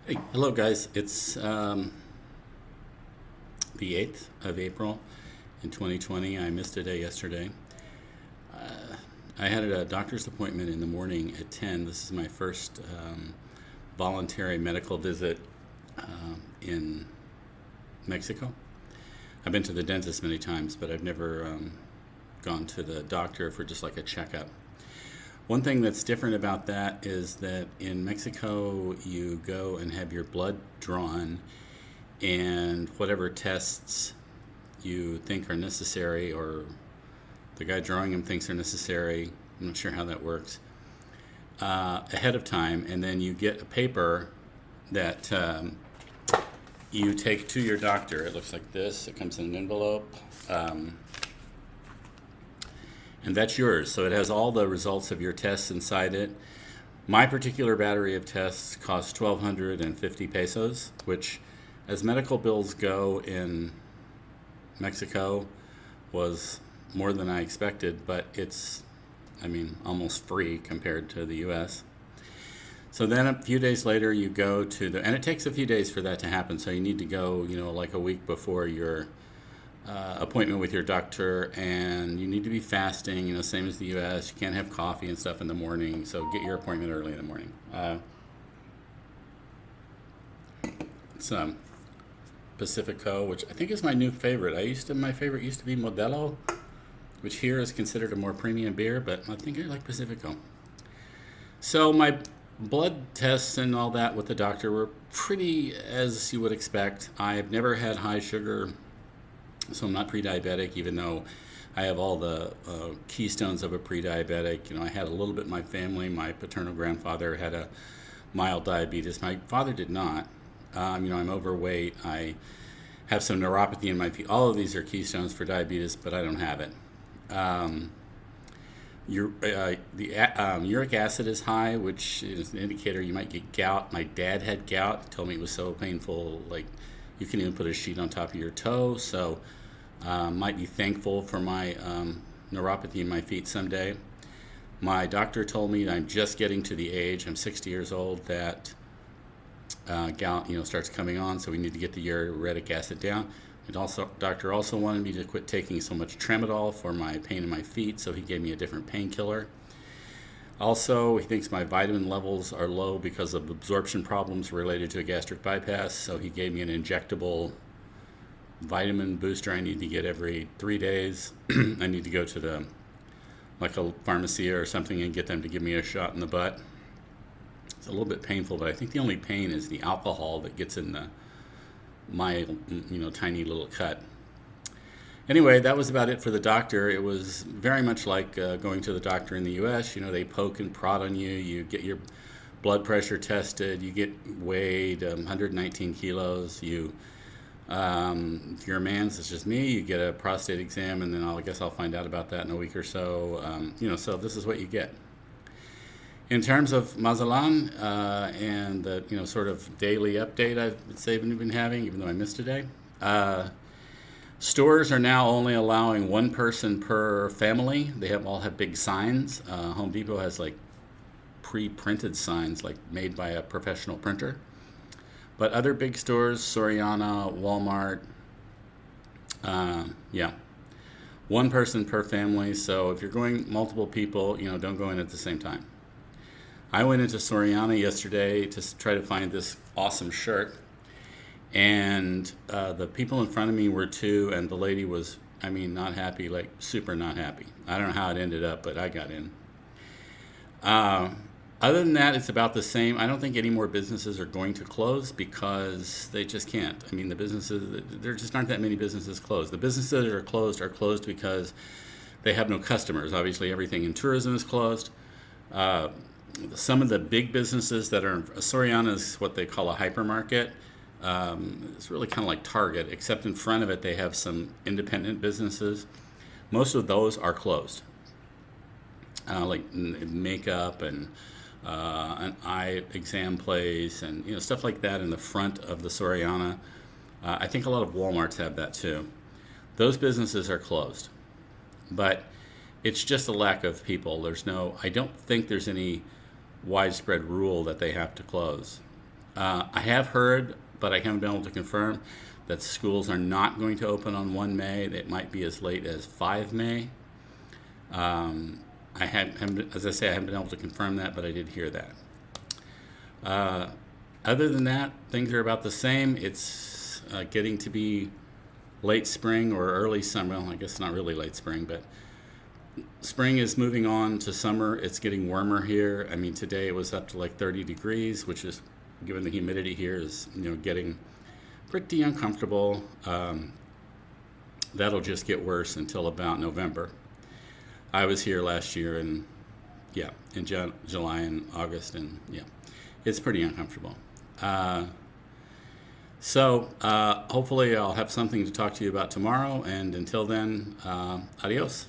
Hey, hello guys. It's the 8th of April in 2020. I missed a day yesterday. I had a doctor's appointment in the morning at 10. This is my first voluntary medical visit in Mexico. I've been to the dentist many times, but I've never gone to the doctor for just like a checkup. One thing that's different about that is that in Mexico, you go and have your blood drawn, and whatever tests you think are necessary, or the guy drawing them thinks are necessary, I'm not sure how that works, ahead of time, and then you get a paper that you take to your doctor. It looks like this. It comes in an envelope. And that's yours. So it has all the results of your tests inside it. My particular battery of tests cost 1,250 pesos, which, as medical bills go in Mexico, was more than I expected, but it's, almost free compared to the US. So then a few days later, you go to and it takes a few days for that to happen. So you need to go, like a week before your appointment with your doctor, and you need to be fasting, same as the US. You can't have coffee and stuff in the morning, so get your appointment early in the morning. It's Pacifico, which I think is my new favorite. My favorite used to be Modelo, which here is considered a more premium beer, but I think I like Pacifico. So my blood tests and all that with the doctor were pretty as you would expect. I've never had high sugar, so I'm not pre-diabetic, even though I have all the keystones of a pre-diabetic. I had a little bit in my family. My paternal grandfather had a mild diabetes. My father did not. I'm overweight. I have some neuropathy in my feet. All of these are keystones for diabetes, but I don't have it. The uric acid is high, which is an indicator you might get gout. My dad had gout. He told me it was so painful, like you can even put a sheet on top of your toe. So might be thankful for my neuropathy in my feet someday. My doctor told me I'm just getting to the age, I'm 60 years old, that gout starts coming on, so we need to get the uric acid down. And doctor also wanted me to quit taking so much tramadol for my pain in my feet, so he gave me a different painkiller. Also, he thinks my vitamin levels are low because of absorption problems related to a gastric bypass, so he gave me an injectable vitamin booster I need to get every 3 days. I need to go to a pharmacy or something and get them to give me a shot in the butt. It's a little bit painful, but I think the only pain is the alcohol that gets in my tiny little cut. Anyway, that was about it for the doctor. It was very much like going to the doctor in the U.S. They poke and prod on you. You get your blood pressure tested. You get weighed 119 kilos. If you're a man, such as me, you get a prostate exam, and then I guess I'll find out about that in a week or so. So this is what you get. In terms of Mazatlán and the sort of daily update I've been having, even though I missed a day. Stores are now only allowing one person per family. They all have big signs. Home Depot has pre-printed signs made by a professional printer. But other big stores, Soriana, Walmart, one person per family. So if you're going multiple people, don't go in at the same time. I went into Soriana yesterday to try to find this awesome shirt. And the people in front of me were two, and the lady was, not happy, super not happy. I don't know how it ended up, but I got in. Other than that, it's about the same. I don't think any more businesses are going to close because they just can't. The businesses, there just aren't that many businesses closed. The businesses that are closed because they have no customers. Obviously, everything in tourism is closed. Some of the big businesses that are, Soriana is what they call a hypermarket. It's really kind of like Target, except in front of it they have some independent businesses. Most of those are closed, like makeup and an eye exam place and stuff like that in the front of the Soriana. I think a lot of Walmarts have that too. Those businesses are closed, but it's just a lack of people. I don't think there's any widespread rule that they have to close. I have heard, but I haven't been able to confirm, that schools are not going to open on 1 May. It might be as late as 5 May. As I say, I haven't been able to confirm that, but I did hear that. Other than that, things are about the same. It's getting to be late spring or early summer. Well, I guess not really late spring, but spring is moving on to summer. It's getting warmer here. I mean, today it was up to like 30 degrees, which is, given the humidity here, is getting pretty uncomfortable. That'll just get worse until about November. I was here last year in July and August, and it's pretty uncomfortable. So hopefully I'll have something to talk to you about tomorrow, and until then, adios.